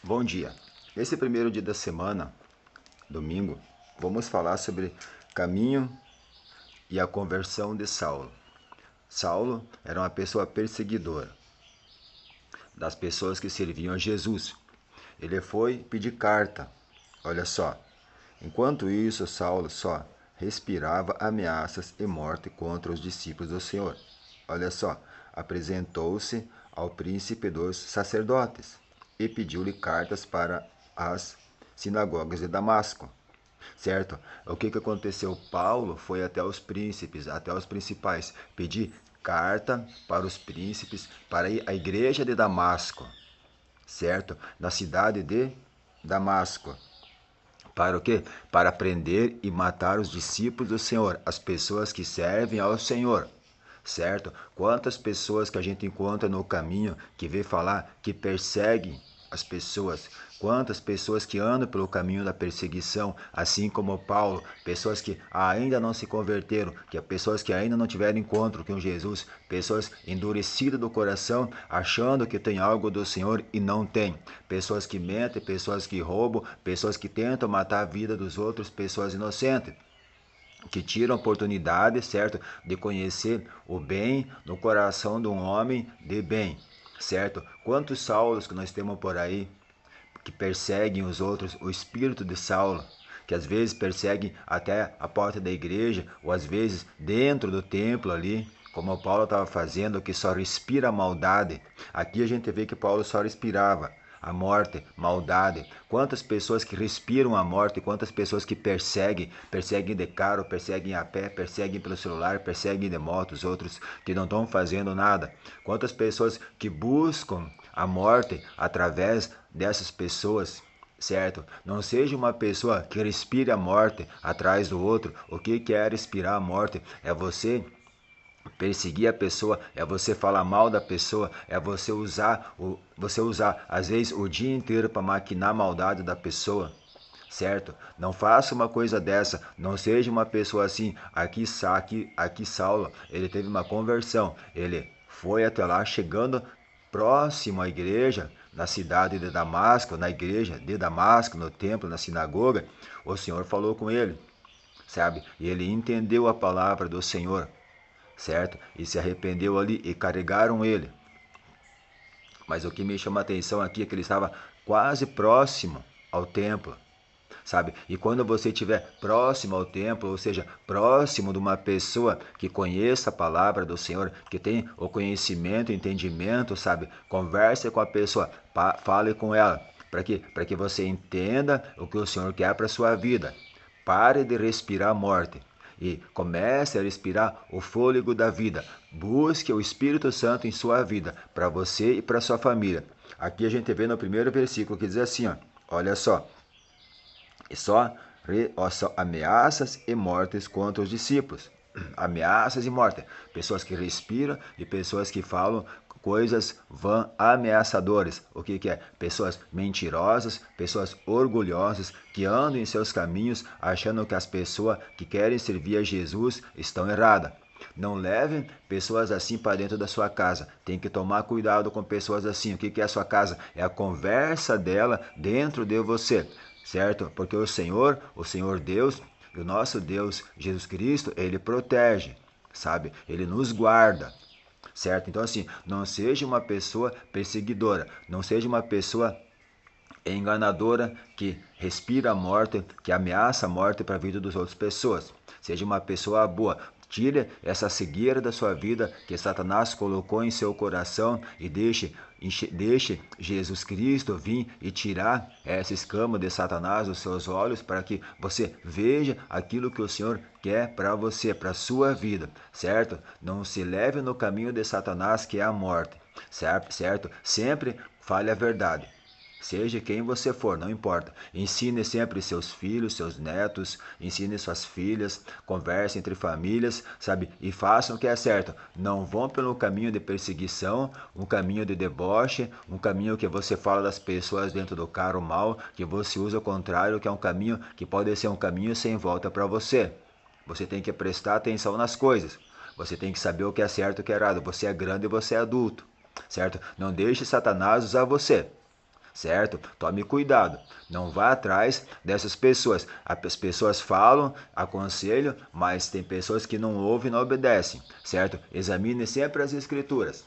Bom dia. Nesse primeiro dia da semana, domingo, vamos falar sobre caminho e a conversão de Saulo. Saulo era uma pessoa perseguidora das pessoas que serviam a Jesus. Ele foi pedir carta. Olha só. Enquanto isso, Saulo só respirava ameaças e morte contra os discípulos do Senhor. Olha só. Apresentou-se ao príncipe dos sacerdotes e pediu-lhe cartas para as sinagogas de Damasco. Certo? O que aconteceu? Paulo foi até os príncipes, até os principais, pedir carta para os príncipes, para a igreja de Damasco, certo? Na cidade de Damasco. Para o quê? Para prender e matar os discípulos do Senhor, as pessoas que servem ao Senhor. Certo? Quantas pessoas que a gente encontra no caminho que vê falar que perseguem as pessoas, quantas pessoas que andam pelo caminho da perseguição, assim como Paulo, pessoas que ainda não se converteram, que pessoas que ainda não tiveram encontro com Jesus, pessoas endurecidas do coração, achando que tem algo do Senhor e não tem, pessoas que mentem, pessoas que roubam, pessoas que tentam matar a vida dos outros, pessoas inocentes que tiram a oportunidade, certo, de conhecer o bem no coração de um homem de bem, certo? Quantos Saulos que nós temos por aí que perseguem os outros, o espírito de Saulo, que às vezes perseguem até a porta da igreja, ou às vezes dentro do templo ali, como Paulo estava fazendo, que só respira a maldade. Aqui a gente vê que Paulo só respirava a morte, maldade. Quantas pessoas que respiram a morte, quantas pessoas que perseguem de carro, perseguem a pé, perseguem pelo celular, perseguem de moto, os outros que não estão fazendo nada. Quantas pessoas que buscam a morte através dessas pessoas, certo? Não seja uma pessoa que respire a morte atrás do outro. O que é respirar a morte? É você perseguir a pessoa, é você falar mal da pessoa, é você usar às vezes o dia inteiro para maquinar a maldade da pessoa, certo? Não faça uma coisa dessa, não seja uma pessoa assim. Aqui Saulo, ele teve uma conversão, ele foi até lá, chegando próximo à igreja, na cidade de Damasco, na igreja de Damasco, no templo, na sinagoga, o Senhor falou com ele, sabe? E ele entendeu a palavra do Senhor, certo? E se arrependeu ali e carregaram ele. Mas o que me chama a atenção aqui é que ele estava quase próximo ao templo, sabe? E quando você estiver próximo ao templo, ou seja, próximo de uma pessoa que conheça a palavra do Senhor, que tem o conhecimento, o entendimento, sabe? Converse com a pessoa, fale com ela, para quê? Para que você entenda o que o Senhor quer para a sua vida. Pare de respirar a morte e comece a respirar o fôlego da vida. Busque o Espírito Santo em sua vida, para você e para sua família. Aqui a gente vê no primeiro versículo que diz assim, ó, olha só, e só ameaças e mortes contra os discípulos. Ameaças e morte. Pessoas que respiram e pessoas que falam coisas vã ameaçadoras. O que é? Pessoas mentirosas, pessoas orgulhosas que andam em seus caminhos achando que as pessoas que querem servir a Jesus estão erradas. Não leve pessoas assim para dentro da sua casa. Tem que tomar cuidado com pessoas assim. O que é a sua casa? É a conversa dela dentro de você, certo? Porque o Senhor Deus, o nosso Deus Jesus Cristo, ele protege, sabe? Ele nos guarda, certo? Então assim, não seja uma pessoa perseguidora, não seja uma pessoa enganadora que respira a morte, que ameaça a morte para a vida das outras pessoas. Seja uma pessoa boa. Tire essa cegueira da sua vida que Satanás colocou em seu coração e deixe Jesus Cristo vir e tirar essa escama de Satanás dos seus olhos para que você veja aquilo que o Senhor quer para você, para a sua vida, certo? Não se leve no caminho de Satanás, que é a morte, certo? Sempre fale a verdade. Seja quem você for, não importa. Ensine sempre seus filhos, seus netos, ensine suas filhas, converse entre famílias, sabe? E façam o que é certo. Não vão pelo caminho de perseguição, um caminho de deboche, um caminho que você fala das pessoas dentro do carro mal, que você usa o contrário, que é um caminho que pode ser um caminho sem volta para você. Você tem que prestar atenção nas coisas. Você tem que saber o que é certo e o que é errado. Você é grande e você é adulto, certo? Não deixe Satanás usar você. certo? Tome cuidado, não vá atrás dessas pessoas. As pessoas falam, aconselham, mas tem pessoas que não ouvem e não obedecem, certo? Examine sempre as escrituras.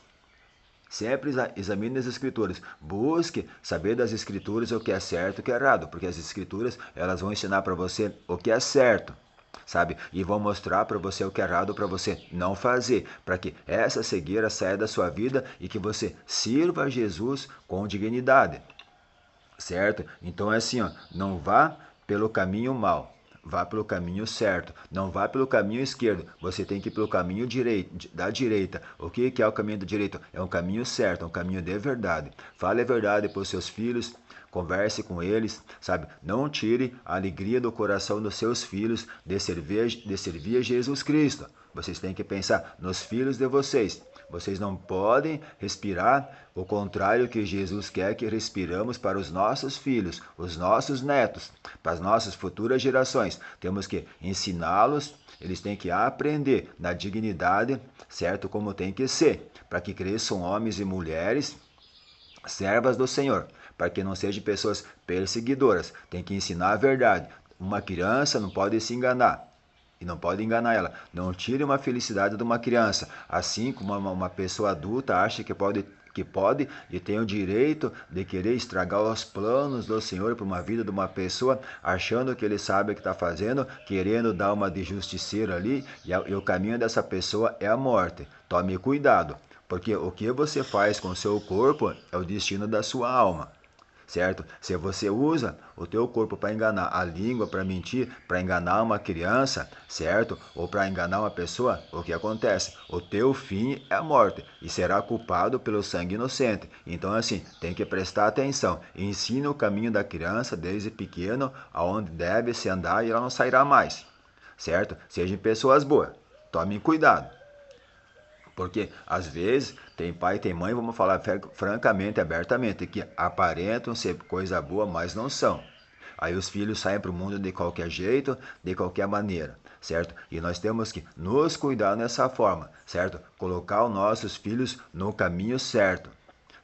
Sempre examine as escrituras. Busque saber das escrituras o que é certo e o que é errado, porque as escrituras elas vão ensinar para você o que é certo, sabe? E vão mostrar para você o que é errado para você não fazer, para que essa cegueira saia da sua vida e que você sirva a Jesus com dignidade, certo? Então é assim, ó, não vá pelo caminho mau. Vá pelo caminho certo, não vá pelo caminho esquerdo. Você tem que ir pelo caminho direito, da direita. O que é o caminho da direita? É um caminho certo, é um caminho de verdade. Fale a verdade para os seus filhos, converse com eles, sabe? Não tire a alegria do coração dos seus filhos de servir a Jesus Cristo. Vocês têm que pensar nos filhos de vocês. Vocês não podem respirar o contrário que Jesus quer que respiramos para os nossos filhos, os nossos netos, para as nossas futuras gerações. Temos que ensiná-los, eles têm que aprender na dignidade, certo? Como tem que ser, para que cresçam homens e mulheres servas do Senhor, para que não sejam pessoas perseguidoras. Tem que ensinar a verdade. Uma criança não pode se enganar. E não pode enganar ela. Não tire uma felicidade de uma criança. Assim como uma pessoa adulta acha que pode e tem o direito de querer estragar os planos do Senhor para uma vida de uma pessoa, achando que ele sabe o que está fazendo, querendo dar uma de justiceiro ali, e o caminho dessa pessoa é a morte. Tome cuidado, porque o que você faz com o seu corpo é o destino da sua alma. Certo? Se você usa o teu corpo para enganar, a língua para mentir, para enganar uma criança, certo? Ou para enganar uma pessoa, o que acontece? O teu fim é a morte e será culpado pelo sangue inocente. Então, assim, tem que prestar atenção. Ensine o caminho da criança desde pequeno, aonde deve se andar e ela não sairá mais, certo? Sejam pessoas boas. Tomem cuidado. Porque às vezes tem pai e tem mãe, vamos falar francamente, abertamente, que aparentam ser coisa boa, mas não são. Aí os filhos saem para o mundo de qualquer jeito, de qualquer maneira, certo? E nós temos que nos cuidar nessa forma, certo? Colocar os nossos filhos no caminho certo,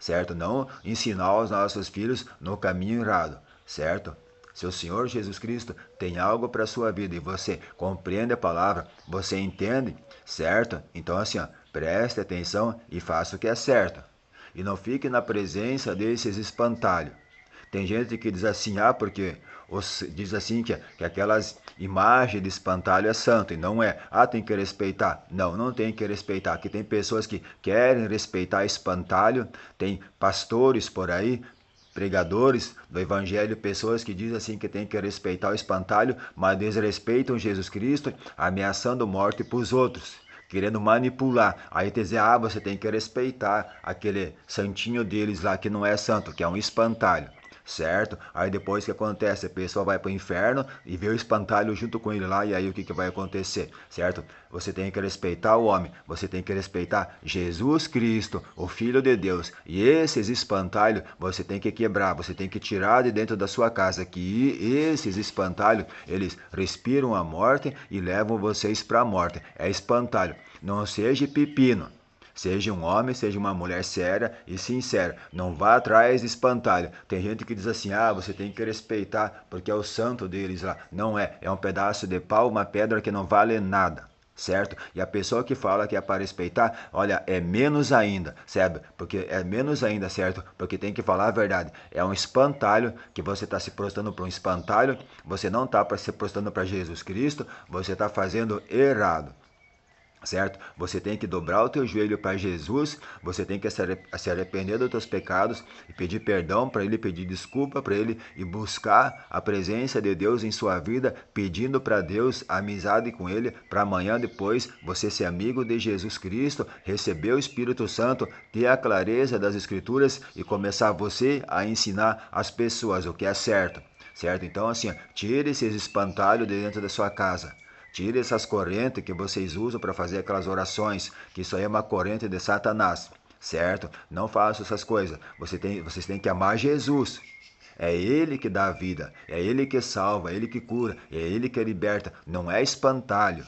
certo? Não ensinar os nossos filhos no caminho errado, certo? Se o Senhor Jesus Cristo tem algo para a sua vida e você compreende a palavra, você entende, certo? Então assim, ó, preste atenção e faça o que é certo. E não fique na presença desses espantalhos. Tem gente que diz assim, porque diz assim que aquelas imagens de espantalho é santo, e não é. Tem que respeitar. Não, não tem que respeitar. Aqui tem pessoas que querem respeitar espantalho, tem pastores por aí, pregadores do evangelho, pessoas que dizem assim que tem que respeitar o espantalho, mas desrespeitam Jesus Cristo, ameaçando morte para os outros, querendo manipular. Aí te dizer, você tem que respeitar aquele santinho deles lá que não é santo, que é um espantalho, certo? Aí depois que acontece, a pessoa vai para o inferno e vê o espantalho junto com ele lá, e aí o que vai acontecer, certo? Você tem que respeitar o homem, você tem que respeitar Jesus Cristo, o Filho de Deus, e esses espantalhos você tem que quebrar, você tem que tirar de dentro da sua casa, que esses espantalhos, eles respiram a morte e levam vocês para a morte. É espantalho, não seja pepino. Seja um homem, seja uma mulher séria e sincera. Não vá atrás de espantalho. Tem gente que diz assim, você tem que respeitar porque é o santo deles lá. Não é. É um pedaço de pau, uma pedra que não vale nada. Certo? E a pessoa que fala que é para respeitar, olha, é menos ainda, certo? Porque é menos ainda, certo? Porque tem que falar a verdade. É um espantalho que você está se prostrando para um espantalho, você não está se prostrando para Jesus Cristo, você está fazendo errado. Certo? Você tem que dobrar o teu joelho para Jesus, você tem que se arrepender dos teus pecados e pedir perdão para ele, pedir desculpa para ele e buscar a presença de Deus em sua vida, pedindo para Deus a amizade com ele, para amanhã depois você ser amigo de Jesus Cristo, receber o Espírito Santo, ter a clareza das Escrituras e começar você a ensinar as pessoas o que é certo. Certo? Então assim, tire esses espantalhos de dentro da sua casa. Tire essas correntes que vocês usam para fazer aquelas orações, que isso aí é uma corrente de Satanás, certo? Não façam essas coisas. Vocês têm que amar Jesus. É Ele que dá a vida, é Ele que salva, é Ele que cura, é Ele que liberta. Não é espantalho.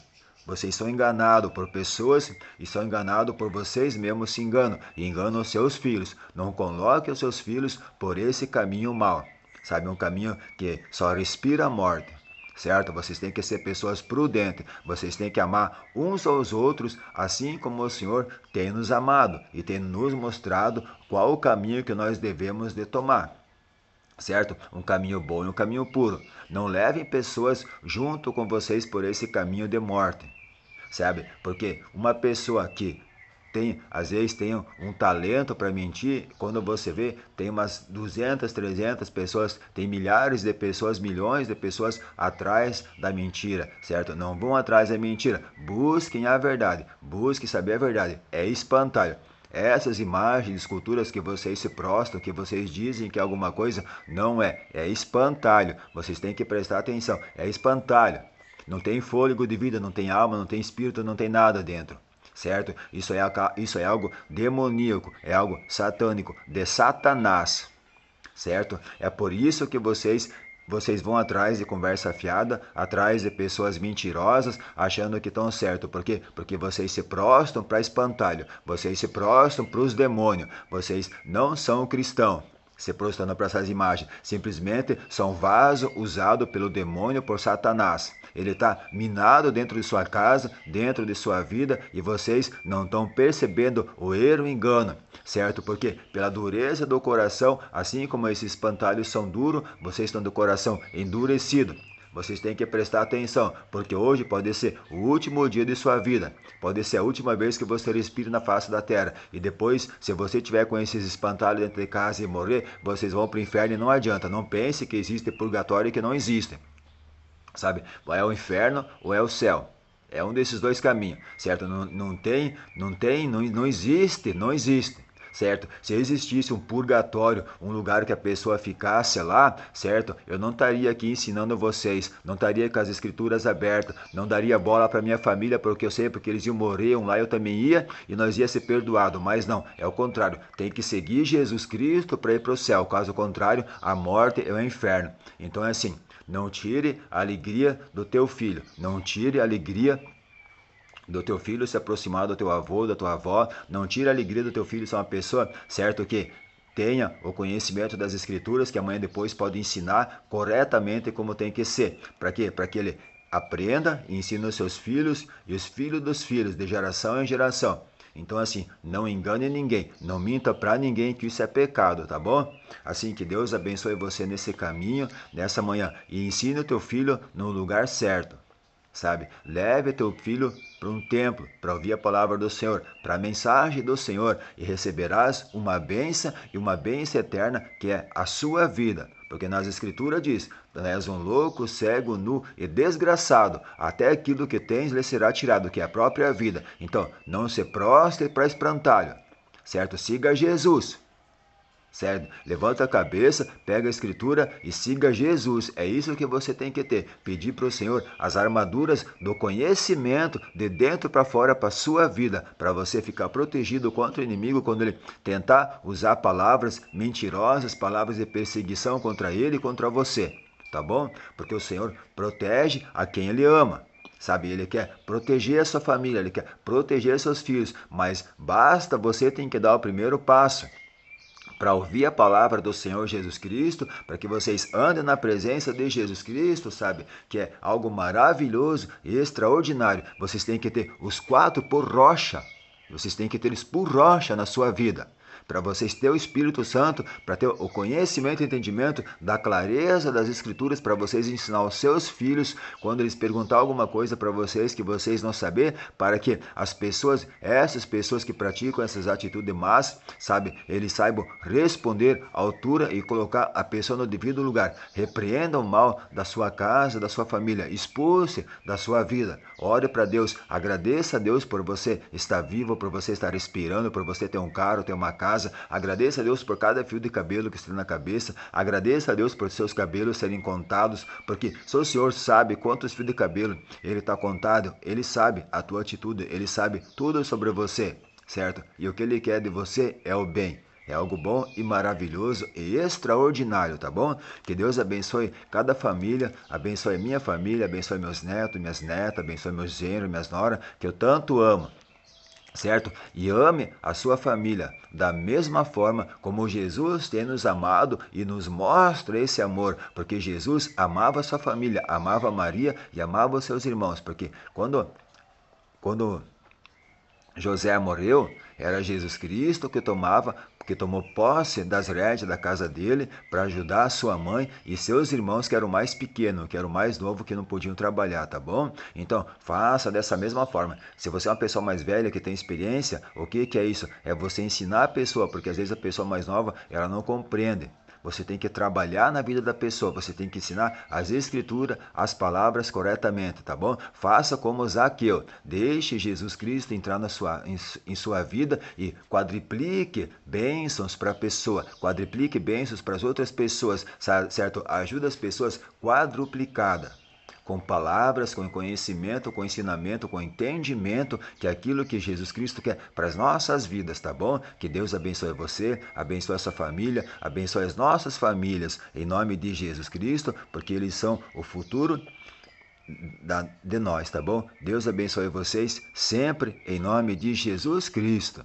Vocês são enganados por pessoas e são enganados por vocês mesmos se enganam. E enganam os seus filhos. Não coloque os seus filhos por esse caminho mau. Sabe, um caminho que só respira a morte. Certo? Vocês têm que ser pessoas prudentes. Vocês têm que amar uns aos outros, assim como o Senhor tem nos amado e tem nos mostrado qual o caminho que nós devemos de tomar. Certo? Um caminho bom e um caminho puro. Não levem pessoas junto com vocês por esse caminho de morte. Sabe? Porque uma pessoa que às vezes tem um talento para mentir, quando você vê, tem umas 200, 300 pessoas, tem milhares de pessoas, milhões de pessoas atrás da mentira, certo? Não vão atrás da mentira, busquem a verdade, busquem saber a verdade, é espantalho. Essas imagens, esculturas que vocês se prostram, que vocês dizem que é alguma coisa, não é, é espantalho. Vocês têm que prestar atenção, é espantalho. Não tem fôlego de vida, não tem alma, não tem espírito, não tem nada dentro. Certo? Isso é algo demoníaco, é algo satânico, de Satanás. Certo? É por isso que vocês vão atrás de conversa fiada, atrás de pessoas mentirosas, achando que estão certo. Por quê? Porque vocês se prostram para espantalho, vocês se prostram para os demônios, vocês não são cristãos. Se prostrando para essas imagens, simplesmente são vaso usado pelo demônio por Satanás. Ele está minado dentro de sua casa, dentro de sua vida, e vocês não estão percebendo o erro e o engano, certo? Porque pela dureza do coração, assim como esses espantalhos são duros, vocês estão do coração endurecido. Vocês têm que prestar atenção, porque hoje pode ser o último dia de sua vida. Pode ser a última vez que você respira na face da terra. E depois, se você tiver com esses espantalhos dentro de casa e morrer, vocês vão para o inferno e não adianta. Não pense que existe purgatório e que não existe. Sabe? Ou é o inferno ou é o céu. É um desses dois caminhos, certo? Não existe. Certo? Se existisse um purgatório, um lugar que a pessoa ficasse lá, certo? Eu não estaria aqui ensinando vocês, não estaria com as escrituras abertas, não daria bola para minha família, porque eu sei, porque eles iam morrer, lá eu também ia, e nós ia ser perdoado. Mas não, é o contrário. Tem que seguir Jesus Cristo para ir para o céu. Caso contrário, a morte é o inferno. Então é assim, não tire a alegria do teu filho, não tire a alegria do teu filho se aproximar do teu avô, da tua avó, não tira a alegria do teu filho ser uma pessoa, certo, que tenha o conhecimento das escrituras, que amanhã depois pode ensinar corretamente como tem que ser. Para quê? Para que ele aprenda e ensine os seus filhos e os filhos dos filhos, de geração em geração. Então assim, não engane ninguém, não minta para ninguém, que isso é pecado, tá bom? Assim, que Deus abençoe você nesse caminho, nessa manhã, e ensine o teu filho no lugar certo. Sabe? Leve teu filho para um templo, para ouvir a palavra do Senhor, para a mensagem do Senhor, e receberás uma bênção e uma bênção eterna, que é a sua vida. Porque nas Escrituras diz, és um louco, cego, nu e desgraçado, até aquilo que tens lhe será tirado, que é a própria vida. Então, não se prostre para espantalho, certo? Siga Jesus. Certo? Levanta a cabeça, pega a escritura e siga Jesus. É isso que você tem que ter. Pedir para o Senhor as armaduras do conhecimento de dentro para fora para a sua vida, para você ficar protegido contra o inimigo quando ele tentar usar palavras mentirosas, palavras de perseguição contra ele e contra você. Tá bom? Porque o Senhor protege a quem ele ama. Sabe, ele quer proteger a sua família, ele quer proteger seus filhos, mas basta você tem que dar o primeiro passo para ouvir a palavra do Senhor Jesus Cristo, para que vocês andem na presença de Jesus Cristo, sabe? Que é algo maravilhoso e extraordinário. Vocês têm que ter os 4 por rocha. Vocês têm que ter isso por rocha na sua vida. Para vocês ter o Espírito Santo, para ter o conhecimento e entendimento da clareza das Escrituras, para vocês ensinar aos seus filhos, quando eles perguntar alguma coisa para vocês que vocês não saber, para que essas pessoas que praticam essas atitudes más, sabe, eles saibam responder à altura e colocar a pessoa no devido lugar. Repreenda o mal da sua casa, da sua família, expulse da sua vida. Ore para Deus, agradeça a Deus por você estar vivo, por você estar respirando, por você ter um carro, ter uma casa. Agradeça a Deus por cada fio de cabelo que está na cabeça. Agradeça a Deus por seus cabelos serem contados, porque só o Senhor sabe quantos fios de cabelo ele está contado. Ele sabe a tua atitude, ele sabe tudo sobre você, certo? E o que ele quer de você é o bem. É algo bom e maravilhoso e extraordinário, tá bom? Que Deus abençoe cada família, abençoe minha família, abençoe meus netos, minhas netas, abençoe meus genros, minhas noras, que eu tanto amo, certo? E ame a sua família da mesma forma como Jesus tem nos amado e nos mostra esse amor, porque Jesus amava a sua família, amava Maria e amava os seus irmãos, porque quando José morreu, era Jesus Cristo que tomou posse das rédeas da casa dele para ajudar a sua mãe e seus irmãos que eram mais pequenos, que eram mais novos, que não podiam trabalhar, tá bom? Então, faça dessa mesma forma. Se você é uma pessoa mais velha que tem experiência, o que é isso? É você ensinar a pessoa, porque às vezes a pessoa mais nova, ela não compreende. Você tem que trabalhar na vida da pessoa, você tem que ensinar as escrituras, as palavras corretamente, tá bom? Faça como Zaqueu, deixe Jesus Cristo entrar em sua vida e quadriplique bênçãos para a pessoa, quadriplique bênçãos para as outras pessoas, certo? Ajuda as pessoas quadruplicada com palavras, com conhecimento, com ensinamento, com entendimento, que é aquilo que Jesus Cristo quer para as nossas vidas, tá bom? Que Deus abençoe você, abençoe a sua família, abençoe as nossas famílias, em nome de Jesus Cristo, porque eles são o futuro de nós, tá bom? Deus abençoe vocês sempre, em nome de Jesus Cristo.